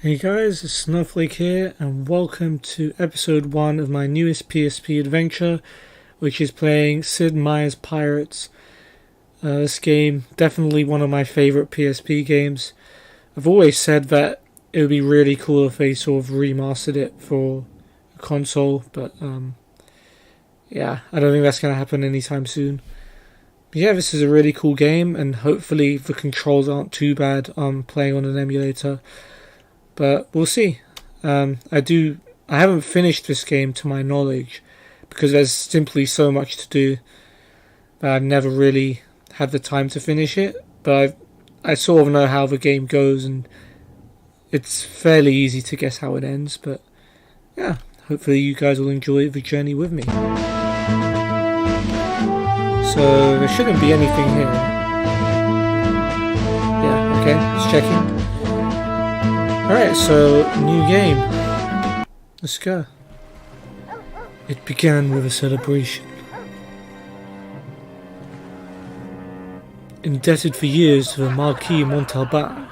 Hey guys, it's Snowflake here, and welcome to episode 1 of my newest PSP adventure, which is playing Sid Meier's Pirates. This game, definitely one of my favourite PSP games. I've always said that it would be really cool if they sort of remastered it for a console, but yeah, I don't think that's going to happen anytime soon. But yeah, this is a really cool game, and hopefully the controls aren't too bad playing on an emulator. But we'll see. I haven't finished this game to my knowledge because there's simply so much to do that I've never really had the time to finish it. But I sort of know how the game goes, and it's fairly easy to guess how it ends. But yeah, hopefully you guys will enjoy the journey with me. So there shouldn't be anything here. Yeah, okay, just checking. Alright, so, new game. Let's go. It began with a celebration. Indebted for years to the Marquis Montalban,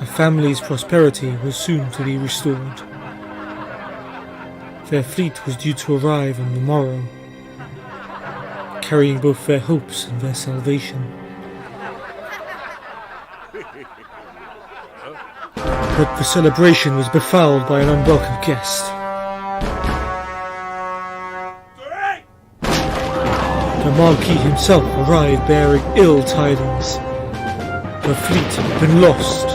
a family's prosperity was soon to be restored. Their fleet was due to arrive on the morrow, carrying both their hopes and their salvation. But the celebration was befouled by an unwelcome guest. The Marquis himself arrived bearing ill tidings. The fleet had been lost,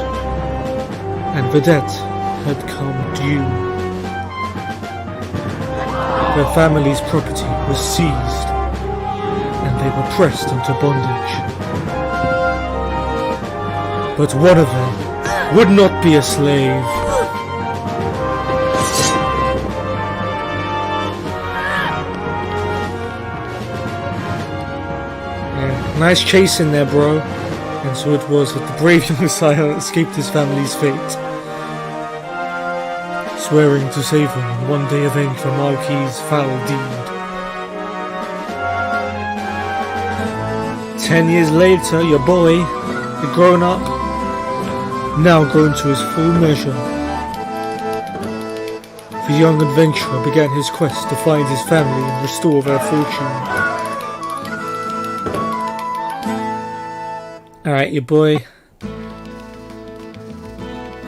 and the debt had come due. Their family's property was seized, and they were pressed into bondage. But one of them would not be a slave. Yeah, nice chase in there, bro. And so it was that the brave young Messiah escaped his family's fate, swearing to save them and one day avenge the Marquis' foul deed. 10 years later, your boy, the grown-up, now grown to his full measure, the young adventurer began his quest to find his family and restore their fortune. Alright, your boy.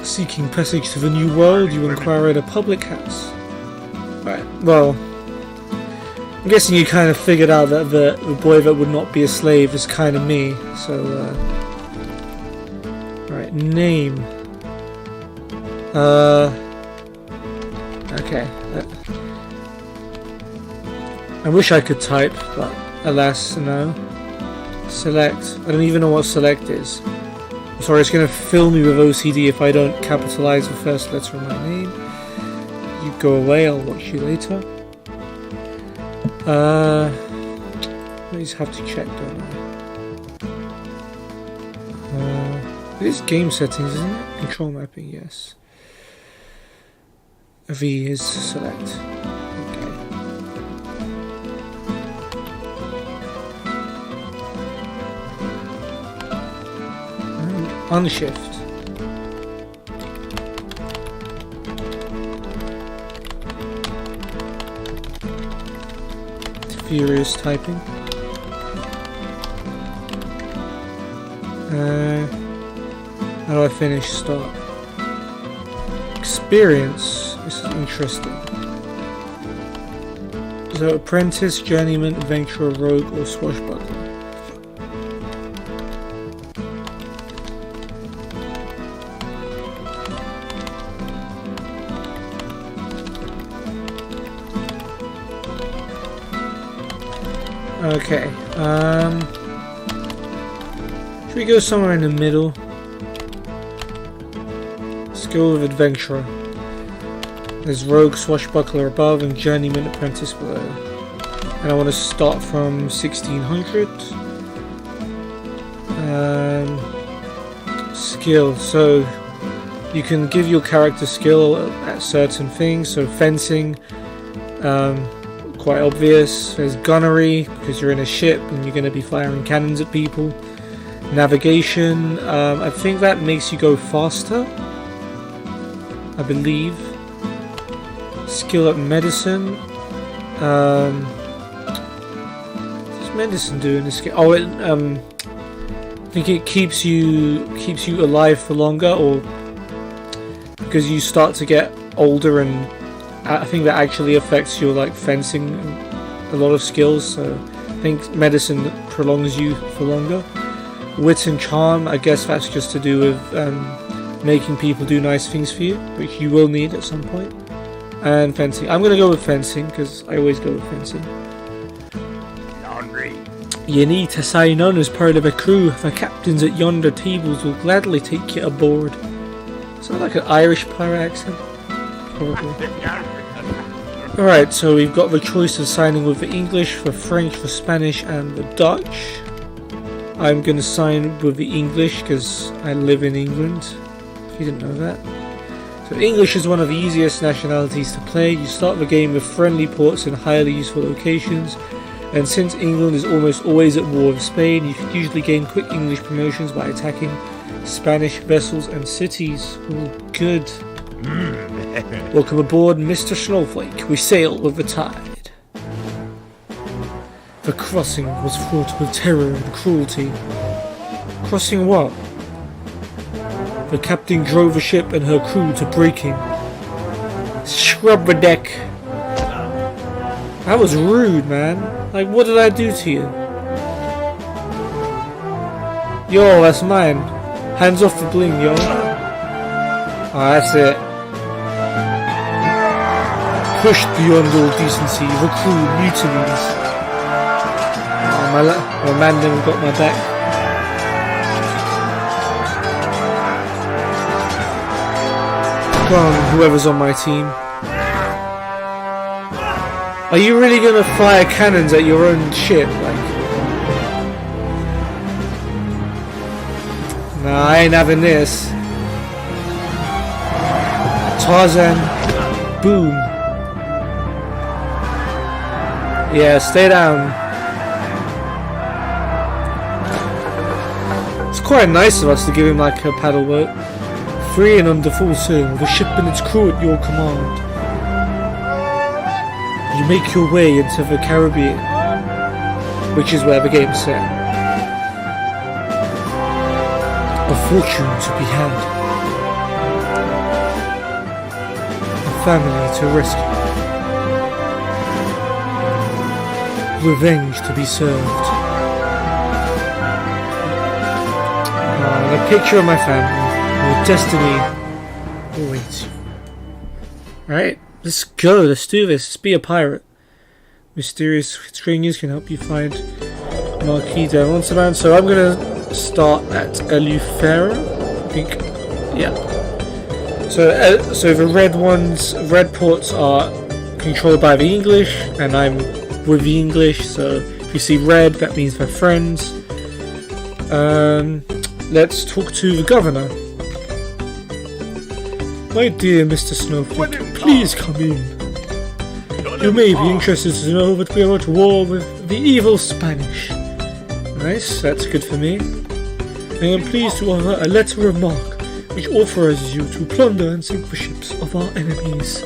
Seeking passage to the new world, you inquire at a public house. Right, well, I'm guessing you kind of figured out that the boy that would not be a slave is kind of me, so, Right, name. Okay. I wish I could type, but alas, no. Select. I don't even know what select is. I'm sorry, it's going to fill me with OCD if I don't capitalize the first letter of my name. You go away, I'll watch you later. I just have to check, don't I? It is game settings, isn't it? Control mapping, yes. V is select. Okay. Unshift. Furious typing. How do I finish? Start. Experience. This is interesting. So, apprentice, journeyman, adventurer, rogue, or swashbuckler. Okay. Should we go somewhere in the middle? Skill of adventurer. There's rogue, swashbuckler above, and journeyman, apprentice below. And I want to start from 1600. Skill. So you can give your character skill at certain things. So fencing, quite obvious. There's gunnery because you're in a ship and you're going to be firing cannons at people. Navigation, I think that makes you go faster, I believe. Skill up medicine. What does medicine do in this game? Oh, I think it keeps you alive for longer, or because you start to get older, and I think that actually affects your like fencing and a lot of skills. So I think medicine prolongs you for longer. Wit and charm, I guess that's just to do with making people do nice things for you, which you will need at some point. And fencing. I'm gonna go with fencing because I always go with fencing. Laundry. You need to sign on as part of a crew. The captains at yonder tables will gladly take you aboard. Sound like an Irish pirate accent? Probably. Alright, so we've got the choice of signing with the English, the French, the Spanish, and the Dutch. I'm going to sign with the English because I live in England, if you didn't know that. So English is one of the easiest nationalities to play. You start the game with friendly ports in highly useful locations, and since England is almost always at war with Spain, you can usually gain quick English promotions by attacking Spanish vessels and cities. Ooh, good. Welcome aboard, Mr. Snowflake. We sail with the tide. The crossing was fraught with terror and cruelty. Crossing what? The captain drove the ship and her crew to breaking. Scrub the deck. That was rude, man. Like, what did I do to you? Yo, that's mine. Hands off the bling, yo. Oh, that's it. Pushed beyond all decency, the crew mutinies. My man never got my back. Come on, whoever's on my team. Are you really gonna fire cannons at your own ship? Like, nah, I ain't having this. Tarzan, boom. Yeah, stay down. It's quite nice of us to give him like a paddle boat. Free and under full sail, the ship and its crew at your command. You make your way into the Caribbean, which is where the game's set. A fortune to be had. A family to rescue. Revenge to be served. And a picture of my family. Your destiny awaits you. Alright, let's go. Let's do this. Let's be a pirate. Mysterious strangers can help you find Marquis de Montauban. So I'm going to start at Eleuthera, I think. Yeah. So the red ports are controlled by the English, and I'm with the English. So if you see red, that means they're friends. Let's talk to the governor. My dear Mr. Snowflake, please come in. You may be interested to know that we are at war with the evil Spanish. Nice, that's good for me. I am pleased to offer a letter of marque which authorizes you to plunder and sink the ships of our enemies.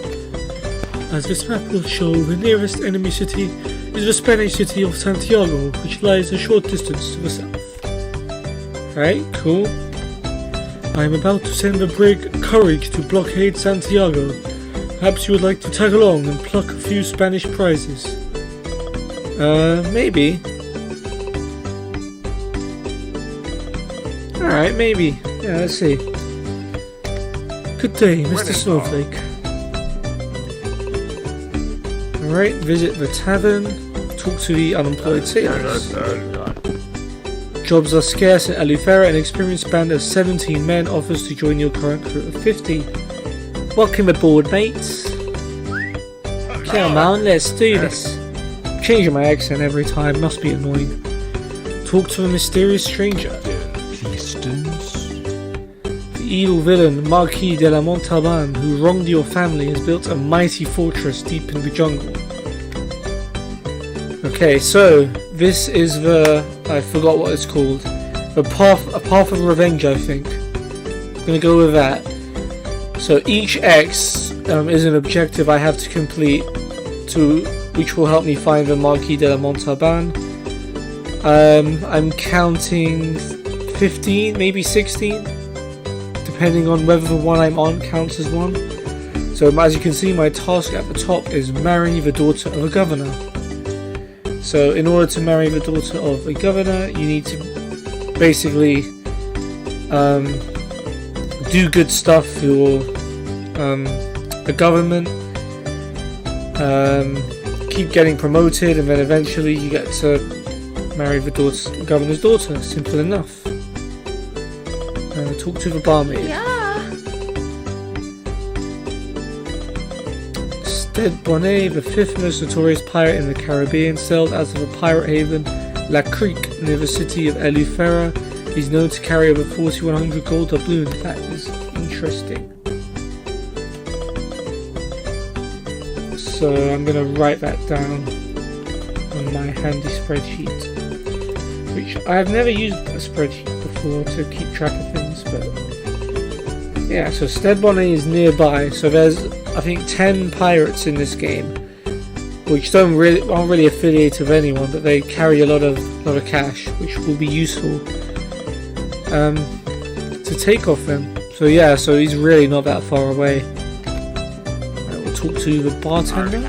As this map will show, the nearest enemy city is the Spanish city of Santiago, which lies a short distance to the south. Alright, cool. I am about to send the brig Courage to blockade Santiago. Perhaps you would like to tag along and pluck a few Spanish prizes. Maybe. Alright, maybe. Yeah, let's see. Good day, Mr. Snowflake. Alright, visit the tavern. Talk to the unemployed sailors. Jobs are scarce in Eleuthera. An experienced band of 17 men offers to join your current crew of 50. Welcome aboard, mates. Come on, let's do this. I'm changing my accent every time, must be annoying. Talk to a mysterious stranger. The evil villain, Marquis de la Montauban, who wronged your family, has built a mighty fortress deep in the jungle. Okay, so this is the... I forgot what it's called. A path of revenge, I think. I'm gonna go with that. So each X is an objective I have to complete, which will help me find the Marquis de la Montalban. I'm counting 15, maybe 16, depending on whether the one I'm on counts as one. So as you can see, my task at the top is marry the daughter of a governor. So in order to marry the daughter of a governor, you need to basically do good stuff for the government, keep getting promoted, and then eventually you get to marry the governor's daughter. Simple enough. Talk to the barmaid. Yeah. Stede Bonnet, the fifth most notorious pirate in the Caribbean, sailed out of a pirate haven, La Crique, near the city of Eleuthera. He's known to carry over 4,100 gold doubloons. That is interesting. So I'm going to write that down on my handy spreadsheet, which I have never used a spreadsheet before to keep track of things, but yeah. So Stede Bonnet is nearby. So there's, I think, 10 pirates in this game, which aren't really affiliated with anyone, but they carry a lot of cash, which will be useful to take off them. So yeah, so he's really not that far away. We'll talk to the bartender.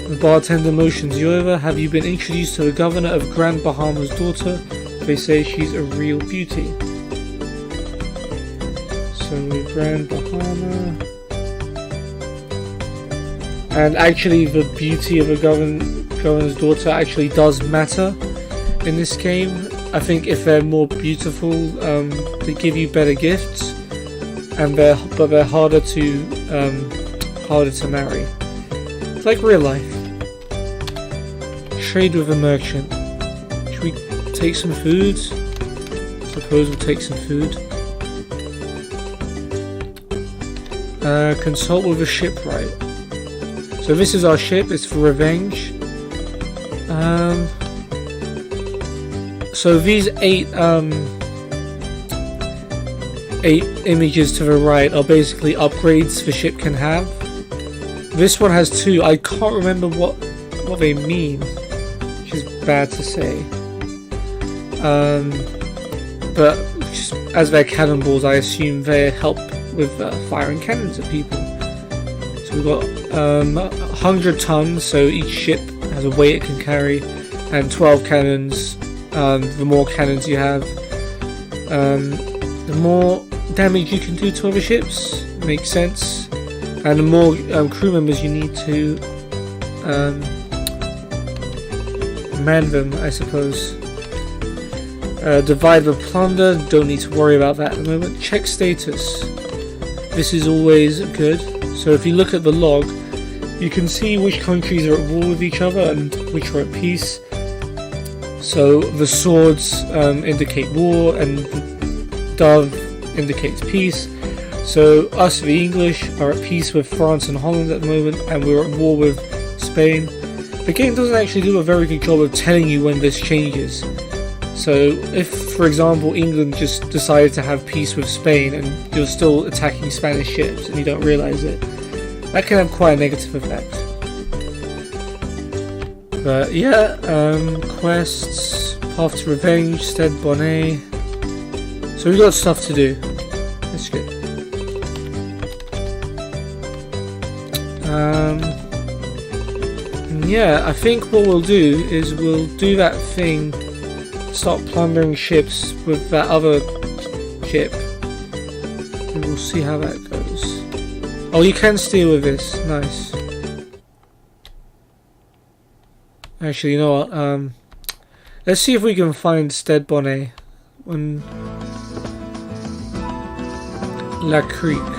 The bartender motions you over. Have you been introduced to the governor of Grand Bahama's daughter? They say she's a real beauty. So Grand Bahama. And actually the beauty of a governor's daughter actually does matter in this game. I think if they're more beautiful, they give you better gifts, and they're harder to marry. It's like real life. Trade with a merchant. Should we take some food? Suppose we'll take some food. Consult with a shipwright. So this is our ship. It's for revenge. So these eight images to the right are basically upgrades the ship can have. This one has 2. I can't remember what they mean, which is bad to say. But as they're cannonballs, I assume they help with firing cannons at people. So we've got 100 tons, so each ship has a weight it can carry, and 12 cannons. The more cannons you have, the more damage you can do to other ships. Makes sense. And the more crew members you need to man them, I suppose. Divide the plunder. Don't need to worry about that at the moment. Check status. This is always good. So if you look at the log, you can see which countries are at war with each other and which are at peace. So the swords indicate war, and the dove indicates peace. So us, the English, are at peace with France and Holland at the moment, and we're at war with Spain. The game doesn't actually do a very good job of telling you when this changes. So if, for example, England just decided to have peace with Spain and you're still attacking Spanish ships and you don't realise it, that can have quite a negative effect. But yeah, quests, path to revenge, Stede Bonnet. So we've got stuff to do. That's good. Yeah, I think what we'll do is we'll do that thing, start plundering ships with that other ship, and we'll see how that goes. Oh, you can steal with this. Nice. Actually, you know what? Let's see if we can find Stede Bonnet on La Crique.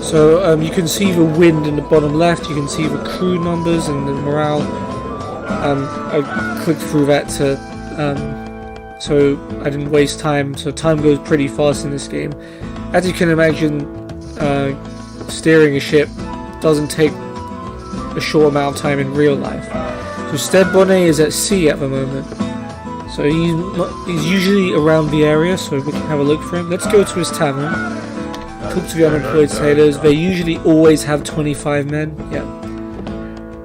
So you can see the wind in the bottom left. You can see the crew numbers and the morale. I clicked through that to so I didn't waste time. So time goes pretty fast in this game. As you can imagine, steering a ship doesn't take a short amount of time in real life. So So Stede Bonnet is at sea at the moment. So he's usually around the area, so we can have a look for him. Let's go to his tavern. Talk to the unemployed sailors. They usually always have 25 men. Yeah.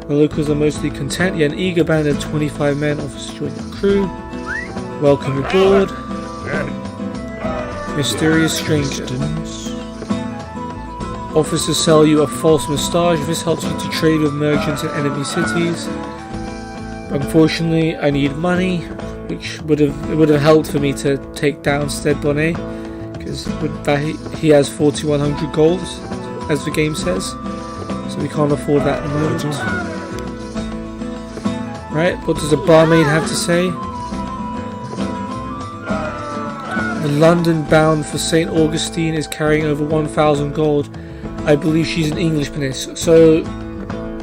The locals are mostly content. Yeah, an eager band of 25 men offers to join the crew. Welcome aboard. Mysterious stranger. Offers to sell you a false moustache. This helps you to trade with merchants in enemy cities. Unfortunately, I need money, which would have helped for me to take down Stede Bonnet, because he has 4,100 gold, as the game says. So we can't afford that at the moment. Right, what does the barmaid have to say? The London bound for St. Augustine is carrying over 1,000 gold. I believe she's an English peninsula. So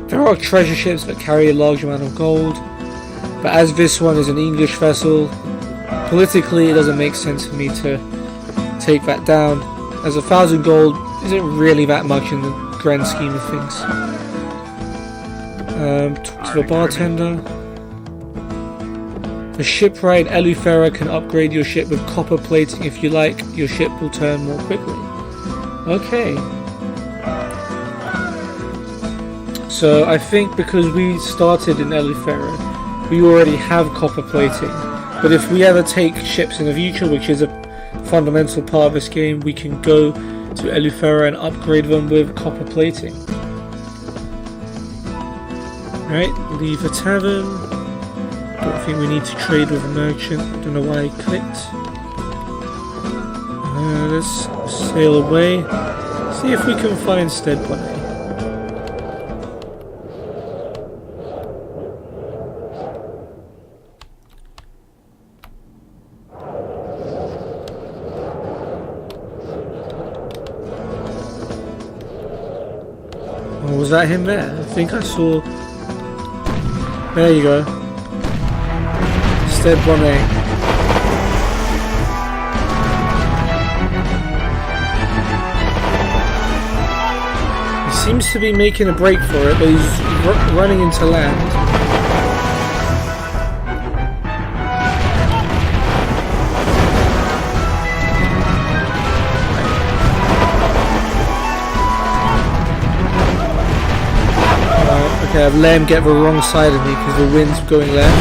there are treasure ships that carry a large amount of gold, but as this one is an English vessel, politically it doesn't make sense for me to take that down, as 1,000 gold isn't really that much in the grand scheme of things. Talk to the bartender. The shipwright Elufera can upgrade your ship with copper plating if you like. Your ship will turn more quickly. Okay. So I think because we started in Elufera, we already have copper plating. But if we ever take ships in the future, which is a fundamental part of this game, we can go to Elufera and upgrade them with copper plating. Right, leave the tavern. Don't think we need to trade with a merchant. I don't know why I clicked. Let's sail away. See if we can find Stede Bonnet. Oh, was that him there? I think I saw... There you go. Stede Bonnet. He seems to be making a break for it, but he's running into land. Okay, I've let him get the wrong side of me because the wind's going left.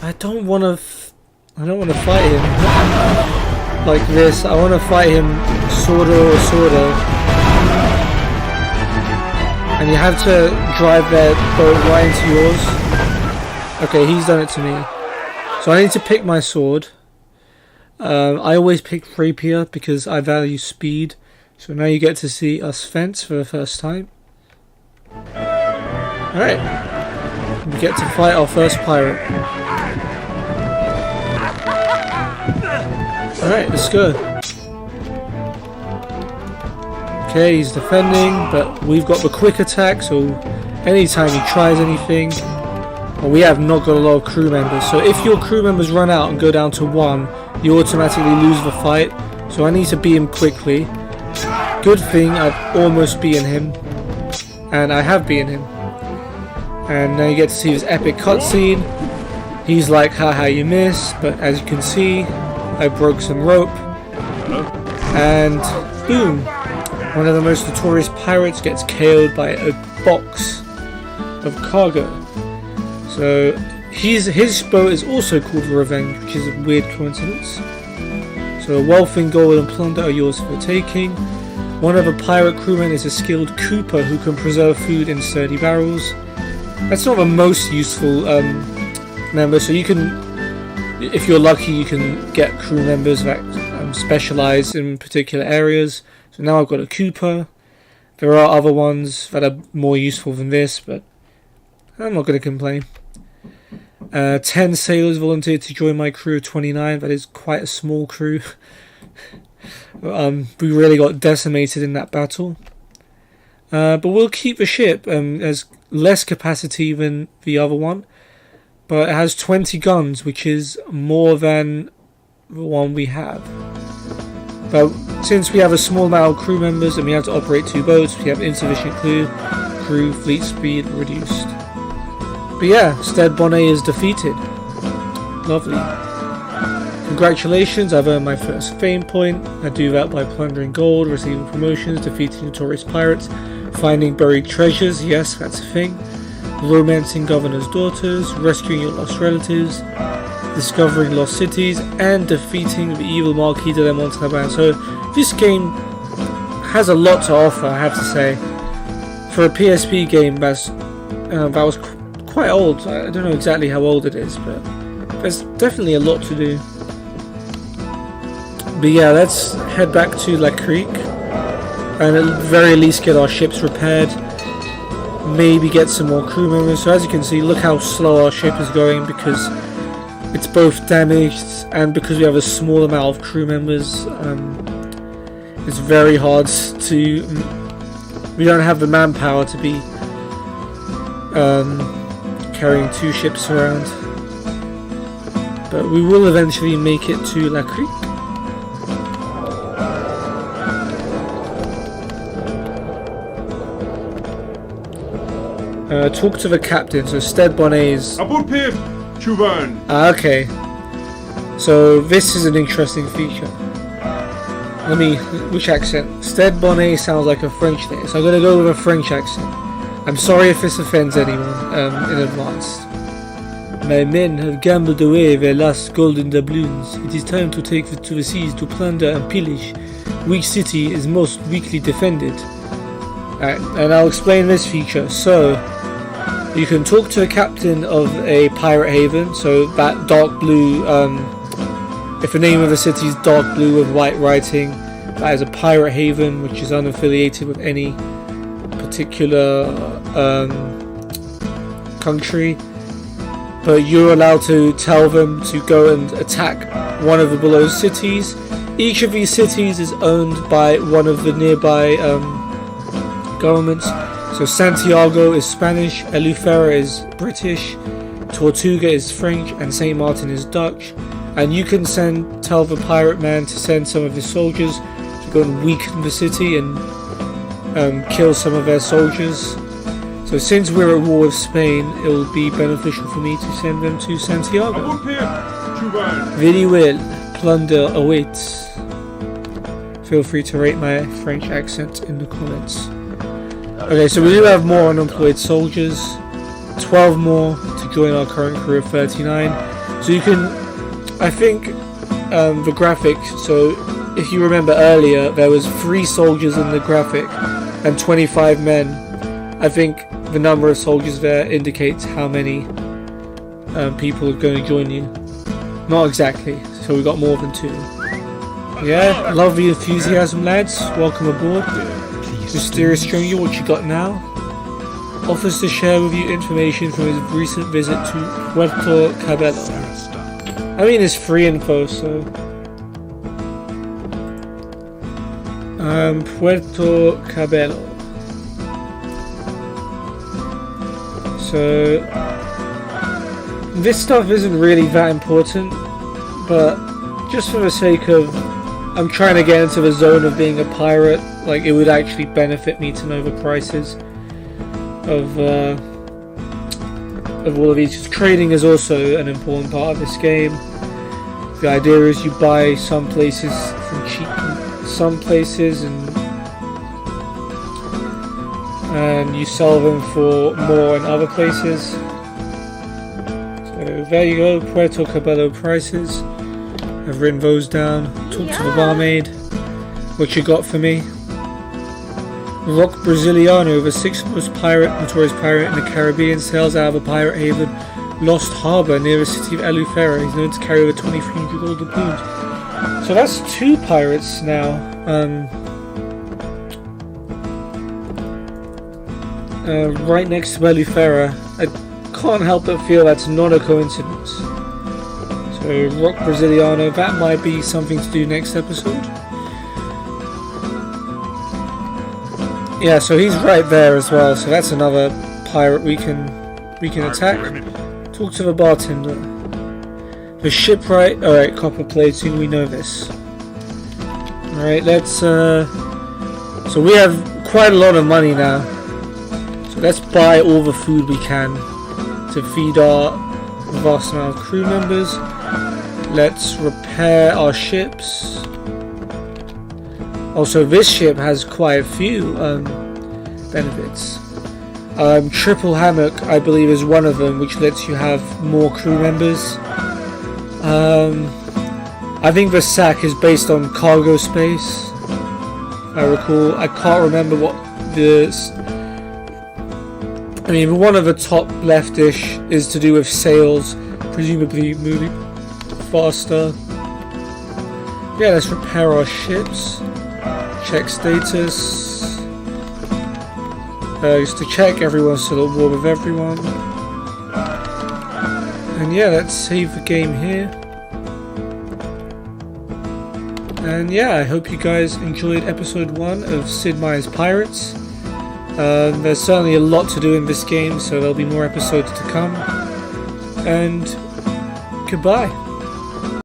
I don't want to fight him like this. I want to fight him sorta. And you have to drive their boat right into yours. Okay, he's done it to me. So I need to pick my sword. I always pick rapier because I value speed. So now you get to see us fence for the first time. Alright. We get to fight our first pirate. Alright, let's go. Okay, he's defending, but we've got the quick attack, so anytime he tries anything... Well, we have not got a lot of crew members, so if your crew members run out and go down to 1, you automatically lose the fight, so I need to beat him quickly. Good thing I've almost beaten him, and I have beaten him. And now you get to see this epic cutscene. He's like, haha, you missed, but as you can see, I broke some rope, and boom, one of the most notorious pirates gets KO'd by a box of cargo. So his boat is also called Revenge, which is a weird coincidence. So wealth in gold and plunder are yours for the taking. One of the pirate crewmen is a skilled cooper who can preserve food in sturdy barrels. That's not the most useful member, so you can, if you're lucky, you can get crew members that specialise in particular areas. So now I've got a cooper. There are other ones that are more useful than this, but I'm not going to complain. 10 sailors volunteered to join my crew of 29. That is quite a small crew. We really got decimated in that battle. But we'll keep the ship. Has less capacity than the other one, but it has 20 guns, which is more than the one we have. But since we have a small amount of crew members and we have to operate 2 boats, we have insufficient crew, fleet speed reduced. But yeah, Stede Bonnet is defeated. Lovely. Congratulations, I've earned my first fame point. I do that by plundering gold, receiving promotions, defeating notorious pirates, finding buried treasures, yes, that's a thing, romancing governor's daughters, rescuing your lost relatives, discovering lost cities, and defeating the evil Marquis de la Montalban. So this game has a lot to offer, I have to say. For a PSP game that was quite old. I don't know exactly how old it is, but there's definitely a lot to do. But yeah, let's head back to La Creek and at the very least get our ships repaired. Maybe get some more crew members. So as you can see, look how slow our ship is going because it's both damaged and because we have a small amount of crew members. It's very hard to... we don't have the manpower to be carrying 2 ships around. But we will eventually make it to La Creek. Talk to the captain. So Stede Bonnet is... okay. So this is an interesting feature. Which accent? Stede Bonnet sounds like a French name, so I'm going to go with a French accent. I'm sorry if this offends anyone in advance. My men have gambled away their last golden doubloons. It is time to take to the seas to plunder and pillage. Which city is most weakly defended? And I'll explain this feature. So, you can talk to the captain of a pirate haven, so that dark blue, if the name of the city is dark blue with white writing, that is a pirate haven which is unaffiliated with any particular country. But you're allowed to tell them to go and attack one of the below cities. Each of these cities is owned by one of the nearby governments. So Santiago is Spanish, Eleuthera is British, Tortuga is French, and Saint Martin is Dutch. And you can tell the pirate man to send some of his soldiers to go and weaken the city and kill some of their soldiers. So since we're at war with Spain, it will be beneficial for me to send them to Santiago. Very well, plunder awaits. Feel free to rate my French accent in the comments. Okay, so we do have more unemployed soldiers, 12 more to join our current crew of 39. So you can, I think, the graphic, so if you remember earlier, there was 3 soldiers in the graphic and 25 men. I think the number of soldiers there indicates how many people are going to join you. Not exactly, so we got more than 2. Yeah, love the enthusiasm, lads. Welcome aboard. Mysterious stranger, what you got now? Offers to share with you information from his recent visit to Puerto Cabello. I mean, it's free info, so... Puerto Cabello. So... this stuff isn't really that important, but just for the sake of... I'm trying to get into the zone of being a pirate. Like, it would actually benefit me to know the prices of all of these. Trading is also an important part of this game. The idea is you buy some places from cheap, some places, and you sell them for more in other places. So there you go, Puerto Cabello prices. I've written those down. Talk to the barmaid. What you got for me? Rock Braziliano, the 6th most notorious pirate in the Caribbean, sails out of a pirate haven, Lost Harbour, near the city of Eleuthera. He's known to carry over 2,300 gold doubloons. So that's 2 pirates now. Right next to Eleuthera. I can't help but feel that's not a coincidence. So Rock Braziliano, that might be something to do next episode. Yeah, so he's right there as well, so that's another pirate we can attack. Talk to the bartender. The shipwright, alright, copper plating, we know this. Alright, let's so we have quite a lot of money now. So let's buy all the food we can. to feed our vast amount of crew members. Let's repair our ships. Also, this ship has quite a few benefits. Triple hammock, I believe, is one of them, which lets you have more crew members. I think the sack is based on cargo space, I recall. I can't remember what this. I mean, one of the top leftish is to do with sails, presumably moving faster. Yeah, let's repair our ships. Check status. Just to check everyone's still at war with everyone. And yeah, let's save the game here. And yeah, I hope you guys enjoyed episode 1 of Sid Meier's Pirates. There's certainly a lot to do in this game, so there'll be more episodes to come. And goodbye.